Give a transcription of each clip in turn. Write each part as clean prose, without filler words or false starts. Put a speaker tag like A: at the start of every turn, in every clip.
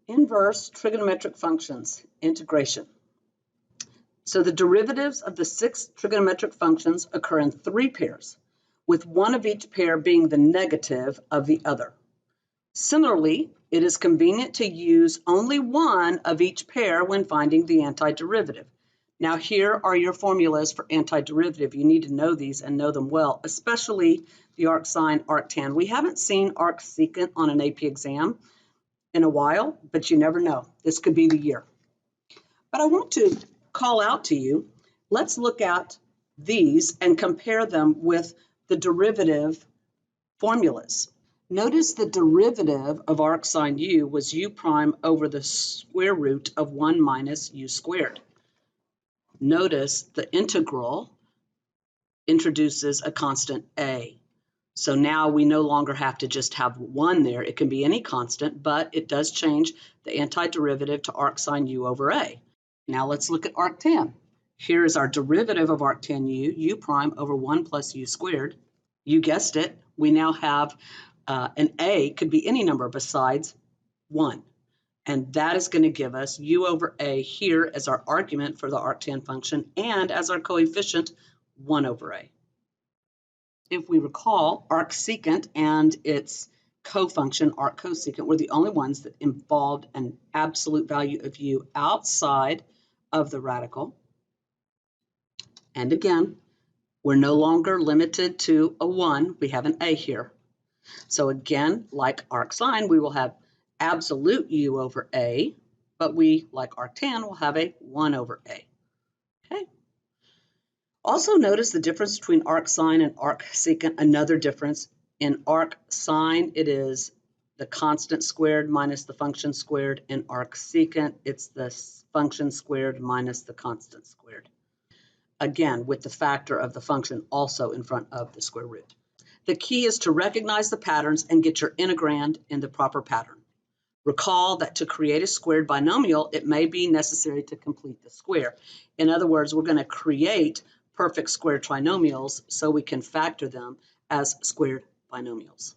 A: Inverse trigonometric functions, integration. So the derivatives of the 6 trigonometric functions occur in 3 pairs, with one of each pair being the negative of the other. Similarly, it is convenient to use only one of each pair when finding the antiderivative. Now here are your formulas for antiderivative. You need to know these and know them well, especially the arcsine, arctan. We haven't seen arcsecant on an AP exam in a while, but you never know. This could be the year. But I want to call out to you, let's look at these and compare them with the derivative formulas. Notice the derivative of arcsine u was u prime over the square root of 1 minus u squared. Notice the integral introduces a constant a. So now we no longer have to just have 1 there. It can be any constant, but it does change the antiderivative to arcsine u over a. Now let's look at arctan. Here is our derivative of arctan u prime over 1 plus u squared. You guessed it, we now have an a could be any number besides 1. And that is going to give us u over a here as our argument for the arctan function and as our coefficient 1 over a. If we recall, arcsecant and its cofunction, arccosecant, were the only ones that involved an absolute value of u outside of the radical. And again, we're no longer limited to a 1. We have an a here. So again, like arcsine, we will have absolute u over a, but we, like arctan, will have a 1 over a. Okay. Also notice the difference between arcsine and arcsecant. Another difference in arcsine, it is the constant squared minus the function squared. In arcsecant, it's the function squared minus the constant squared. Again, with the factor of the function also in front of the square root. The key is to recognize the patterns and get your integrand in the proper pattern. Recall that to create a squared binomial, it may be necessary to complete the square. In other words, we're going to create perfect square trinomials so we can factor them as squared binomials.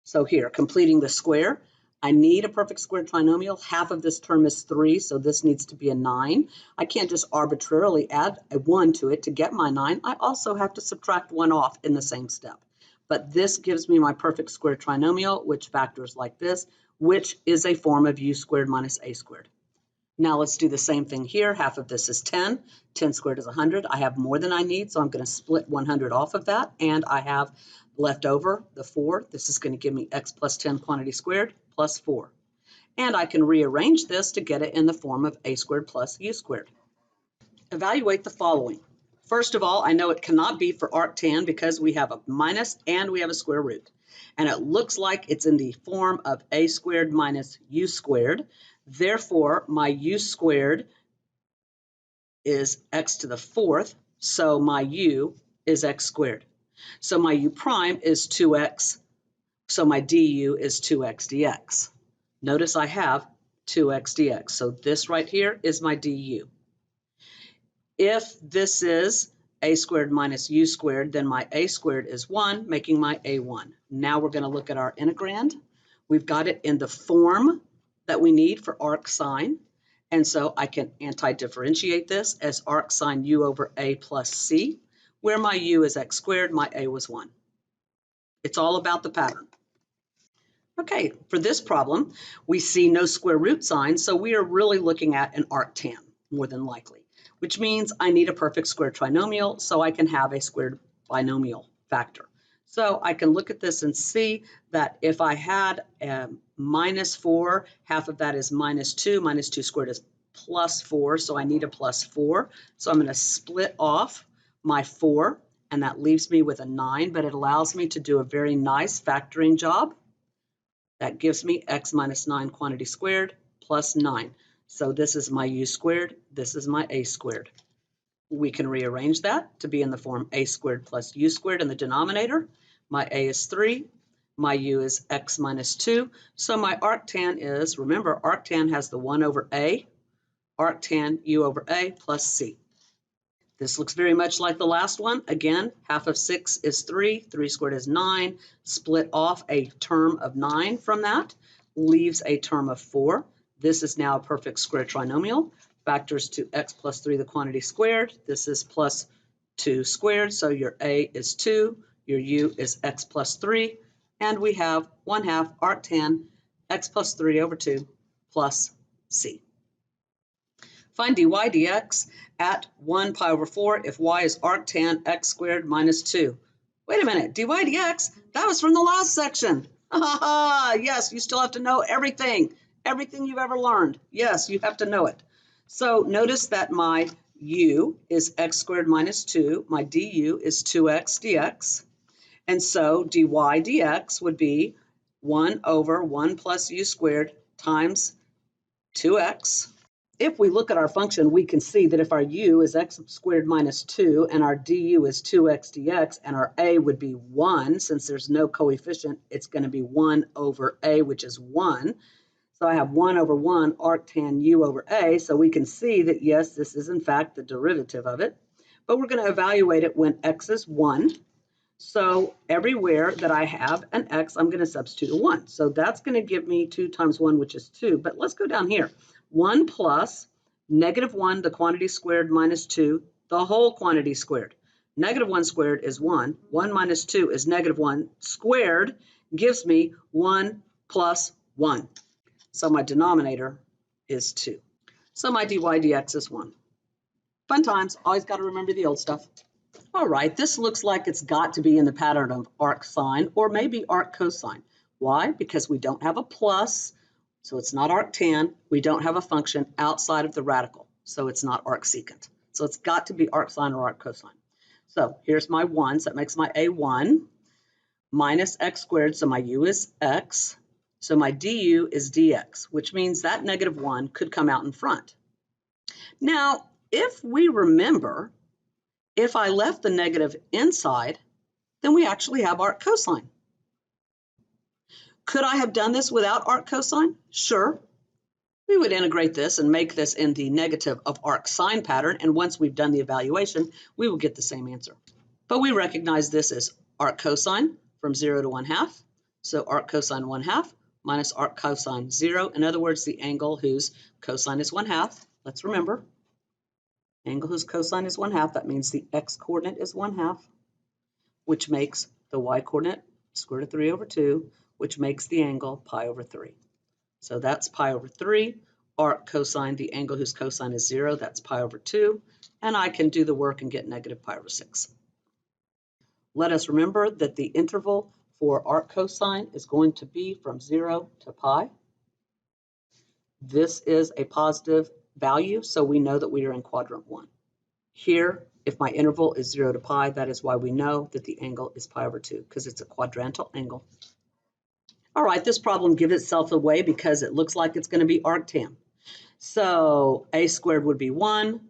A: So here, completing the square, I need a perfect square trinomial. Half of this term is 3, so this needs to be a 9. I can't just arbitrarily add a 1 to it to get my 9. I also have to subtract 1 off in the same step. But this gives me my perfect square trinomial, which factors like this, which is a form of u squared minus a squared. Now let's do the same thing here. Half of this is 10. 10 squared is 100. I have more than I need, so I'm going to split 100 off of that, and I have left over the 4. This is going to give me x plus 10 quantity squared plus 4. And I can rearrange this to get it in the form of a squared plus u squared. Evaluate the following. First of all, I know it cannot be for arctan because we have a minus and we have a square root. And it looks like it's in the form of a squared minus u squared. Therefore, my u squared is x to the 4th, so my u is x squared. So my u prime is 2x, so my du is 2x dx. Notice I have 2x dx, so this right here is my du. If this is a squared minus u squared, then my a squared is 1, making my a1. Now we're going to look at our integrand. We've got it in the form that we need for arcsine, and so I can anti-differentiate this as arcsine u over a plus c, where my u is x squared, my a was 1. It's all about the pattern. Okay, for this problem, we see no square root sign, so we are really looking at an arctan, more than likely, which means I need a perfect square trinomial so I can have a squared binomial factor. So I can look at this and see that if I had minus 4, half of that is minus 2. Minus 2 squared is plus 4, so I need a plus 4. So I'm going to split off my 4, and that leaves me with a 9, but it allows me to do a very nice factoring job. That gives me x minus 9 quantity squared plus 9. So this is my u squared, this is my a squared. We can rearrange that to be in the form a squared plus u squared in the denominator. My a is 3, my u is x minus 2. So my arctan is, remember, arctan has the 1 over a, arctan u over a plus c. This looks very much like the last one. Again, half of 6 is 3, 3 squared is 9. Split off a term of 9 from that, leaves a term of 4. This is now a perfect square trinomial. Factors to x plus 3, the quantity squared. This is plus 2 squared, so your a is 2, your u is x plus 3, and we have 1/2 arctan x plus 3 over 2 plus c. Find dy dx at 1 pi over 4 if y is arctan x squared minus 2. Wait a minute, dy dx, that was from the last section. Yes, you still have to know everything you've ever learned. Yes, you have to know it. So notice that my u is x squared minus 2, my du is 2x dx, and so dy dx would be 1 over 1 plus u squared times 2x. If we look at our function, we can see that if our u is x squared minus 2 and our du is 2x dx and our a would be 1, since there's no coefficient, it's going to be 1 over a, which is 1. So I have 1 over 1 arctan u over a, so we can see that, yes, this is in fact the derivative of it. But we're going to evaluate it when x is 1. So everywhere that I have an x, I'm going to substitute a 1. So that's going to give me 2 times 1, which is 2. But let's go down here. 1 plus -1, the quantity squared, minus 2, the whole quantity squared. -1 squared is 1. 1 minus 2 is -1 squared, gives me 1 plus 1. So my denominator is 2. So my dy dx is 1. Fun times. Always got to remember the old stuff. All right, this looks like it's got to be in the pattern of arc sine or maybe arc cosine. Why? Because we don't have a plus, so it's not arctan. We don't have a function outside of the radical, so it's not arcsecant. So it's got to be arc sine or arc cosine. So here's my 1, so that makes my a 1 minus x squared, so my u is x. So my du is dx, which means that -1 could come out in front. Now, if we remember, if I left the negative inside, then we actually have arc cosine. Could I have done this without arc cosine? Sure. We would integrate this and make this in the negative of arc sine pattern, and once we've done the evaluation, we will get the same answer. But we recognize this as arc cosine from 0 to 1/2. So arc cosine 1/2 minus arc cosine 0. In other words, the angle whose cosine is 1/2. Let's remember, angle whose cosine is 1/2. That means the x-coordinate is 1/2, which makes the y-coordinate square root of 3 over 2, which makes the angle pi over 3. So that's pi over 3. Arc cosine, the angle whose cosine is 0, that's pi over 2. And I can do the work and get negative pi over 6. Let us remember that the interval for arc cosine is going to be from 0 to pi. This is a positive value, so we know that we are in quadrant 1. Here, if my interval is 0 to pi, that is why we know that the angle is pi over 2, because it's a quadrantal angle. All right, this problem gives itself away because it looks like it's going to be arctan. So a squared would be 1.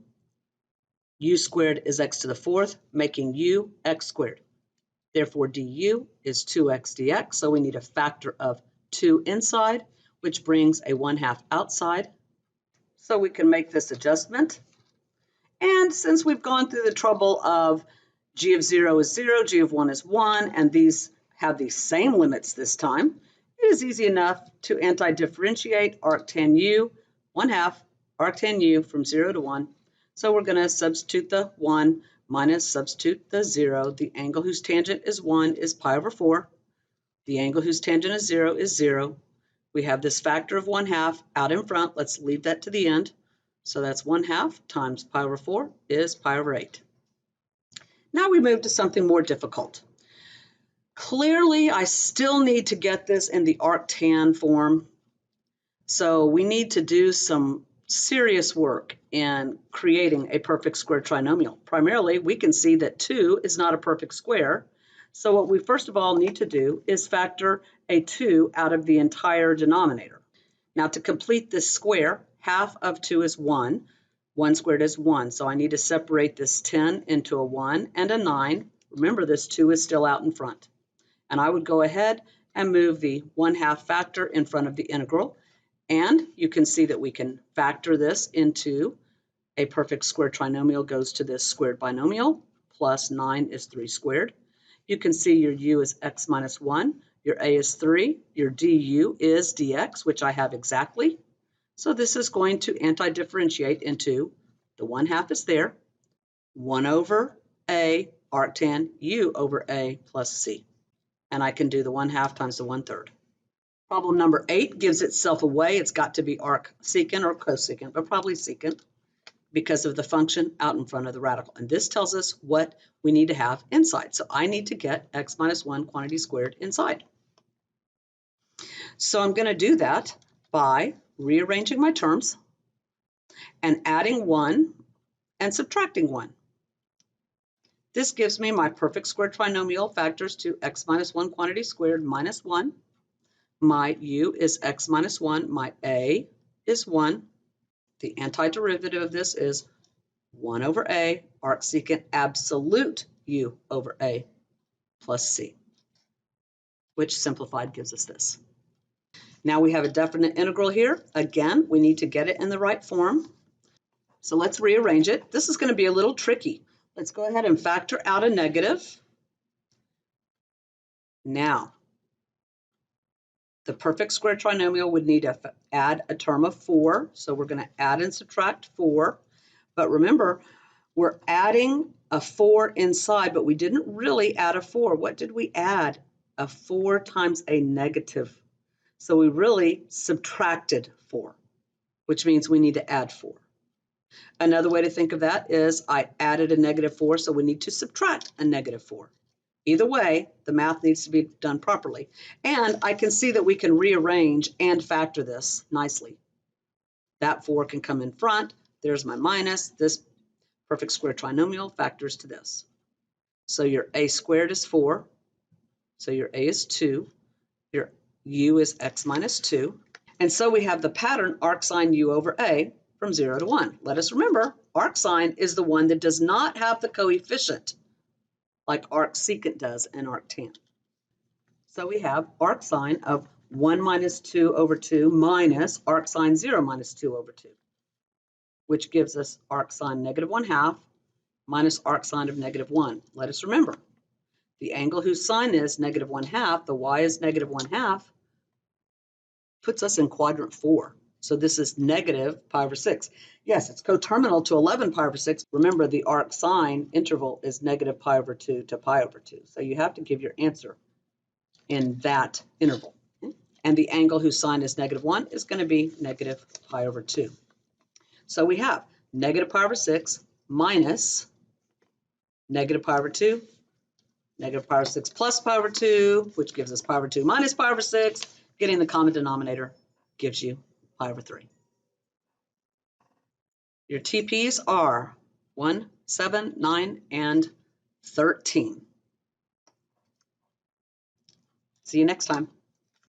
A: U squared is x to the 4th, making u x squared. Therefore, du is 2x dx, so we need a factor of 2 inside, which brings a 1/2 outside. So we can make this adjustment. And since we've gone through the trouble of g of 0 is 0, g of 1 is 1, and these have the same limits this time, it is easy enough to anti-differentiate arctan u, 1/2 arctan u from 0 to 1. So we're going to substitute the 1 minus substitute the 0. The angle whose tangent is 1 is pi over 4. The angle whose tangent is 0 is 0. We have this factor of 1/2 out in front. Let's leave that to the end. So that's 1/2 times pi over 4 is pi over 8. Now we move to something more difficult. Clearly, I still need to get this in the arctan form. So we need to do some serious work in creating a perfect square trinomial. Primarily, we can see that 2 is not a perfect square. So what we first of all need to do is factor a 2 out of the entire denominator. Now to complete this square, half of 2 is 1. 1 squared is 1. So I need to separate this 10 into a 1 and a 9. Remember, this 2 is still out in front. And I would go ahead and move the 1/2 factor in front of the integral. And you can see that we can factor this into a perfect square trinomial goes to this squared binomial, plus 9 is 3 squared. You can see your u is x minus 1, your a is 3, your du is dx, which I have exactly. So this is going to anti-differentiate into the 1/2 is there, 1 over a arctan u over a plus c. And I can do the 1/2 times the 1/3. Problem number 8 gives itself away. It's got to be arcsecant or cosecant, but probably secant because of the function out in front of the radical. And this tells us what we need to have inside. So I need to get x minus 1 quantity squared inside. So I'm going to do that by rearranging my terms and adding 1 and subtracting 1. This gives me my perfect square trinomial factors to x minus 1 quantity squared minus 1. My u is x minus 1. My a is 1. The antiderivative of this is 1 over a arcsecant absolute u over a plus c, which simplified gives us this. Now we have a definite integral here. Again, we need to get it in the right form. So let's rearrange it. This is going to be a little tricky. Let's go ahead and factor out a negative. Now, the perfect square trinomial would need to add a term of 4. So we're going to add and subtract 4. But remember, we're adding a 4 inside, but we didn't really add a 4. What did we add? A 4 times a negative. So we really subtracted 4, which means we need to add 4. Another way to think of that is I added a negative 4, so we need to subtract a negative 4. Either way, the math needs to be done properly. And I can see that we can rearrange and factor this nicely. That 4 can come in front. There's my minus. This perfect square trinomial factors to this. So your a squared is 4. So your a is 2. Your u is x minus 2. And so we have the pattern arcsine u over a from 0 to 1. Let us remember, arcsine is the one that does not have the coefficient like arcsecant does in arctan. So we have arcsine of 1 minus 2 over 2 minus arcsine 0 minus 2 over 2, which gives us arcsine negative 1/2 minus arcsine of negative 1. Let us remember, the angle whose sine is negative 1/2, the y is negative 1/2, puts us in quadrant 4. So this is negative pi over 6. Yes, it's coterminal to 11 pi over 6. Remember, the arcsine interval is negative pi over 2 to pi over 2. So you have to give your answer in that interval. And the angle whose sine is negative 1 is going to be negative pi over 2. So we have negative pi over 6 minus negative pi over 2, negative pi over 6 plus pi over 2, which gives us pi over 2 minus pi over 6. Getting the common denominator gives you pi over 3. Your TPs are 1, 7, 9, and 13. See you next time.